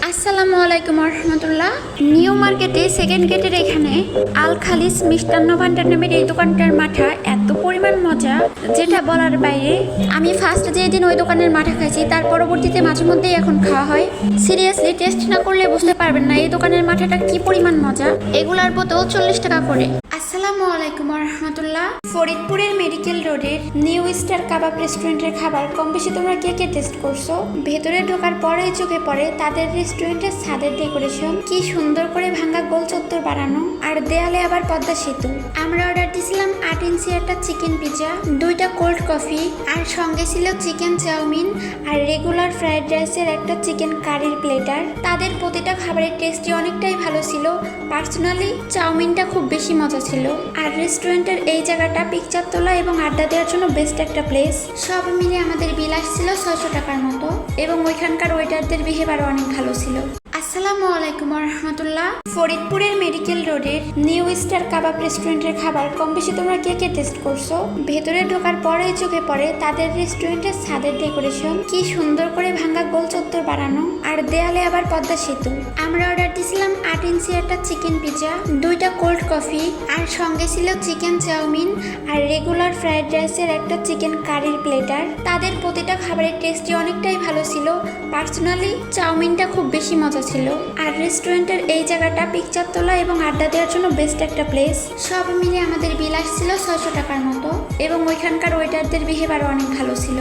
আসসালামু আলাইকুম রহমতুল্লাহ। নিউ মার্কেটে সেকেন্ড গেটের এখানে আল খালিস মিষ্টান্ন ভান্ডার নামের এই দোকানটার মাঠা এত পরিমাণ মজা যেটা বলার বাইরে। আমি ফার্স্ট যেদিন ওই দোকানের মাঠা খাইছি তার পরবর্তীতে মাঝে মধ্যেই এখন খাওয়া হয়। সিরিয়াসলি টেস্ট না করলে বুঝতে পারবেন না এই দোকানের মাঠাটা কি পরিমাণ মজা। এগুলার বোতল 40 টাকা করে। আসসালামু আলাইকুম রহমতুল্লাহ। ফরিদপুরের মেডিকেল রোডের নিউ স্টার কাবাব রেস্টুরেন্টের খাবার কম বেশি তোমরা কে কে টেস্ট করছো? ভেতরে ঢোকার পরেই চোখে পড়ে তাদের রেস্টুরেন্টের ছাদের ডেকোরেশন, কি সুন্দর করে ভাঙ্গা গোল চত্বর বানানো, আর দেয়ালে আবার পদ্মা সেতু। আমরা অর্ডার দিয়েছিলাম 8 ইঞ্চি একটা চিকেন পিৎজা, 2টা কোল্ড কফি, আর সঙ্গে ছিল চিকেন চাউমিন আর রেগুলার ফ্রাইড রাইসের একটা চিকেন কারির প্লেটার। তাদের প্রতিটা খাবারের টেস্টই অনেকটাই ভালো ছিল। পার্সোনালি চাউমিনটা খুব বেশি মজা ছিল। আর রেস্টুরেন্টের এই জায়গাটা পিকচার তোলা এবং আড্ডা দেওয়ার জন্য বেস্ট একটা প্লেস। সব মিলে আমাদের বিল আসছিল 600 টাকার মতো, এবং ওইখানকার ওয়েটারদের বিহেভিয়ারও অনেক ভালো ছিল। আসসালামু আলাইকুম রহমতুল্লাহ। ফরিদপুরের মেডিকেল রোডের নিউ স্টার কাবাব রেস্টুরেন্টের খাবার কম বেশি তোমরা কে কে টেস্ট করছো? ভেতরে ঢোকার পরেই চোখে পড়ে তাদের রেস্টুরেন্টের ছাদের ডেকোরেশন, কি সুন্দর করে ভাঙ্গা গোল চত্বর বানানো, আর দেয়ালে আবার পদ্মা সেতু। আমরা অর্ডার দিয়েছিলাম 8 ইঞ্চি একটা চিকেন পিৎজা, 2টা কোল্ড কফি, আর সঙ্গে ছিল চিকেন চাউমিন আর রেগুলার ফ্রাইড রাইসের একটা চিকেন কারির প্লেটার। তাদের প্রতিটা খাবারের টেস্টই অনেকটাই ভালো ছিল। পার্সোনালি চাউমিনটা খুব বেশি মজা ছিল। আর রেস্টুরেন্টের এই জায়গাটা পিকচার তোলা এবং আড্ডা দেওয়ার জন্য বেস্ট একটা প্লেস। সব মিলে আমাদের বিল আসছিল 600 টাকার মতো, এবং ওইখানকার ওয়েটারদের বিহেভিয়ারও অনেক ভালো ছিল।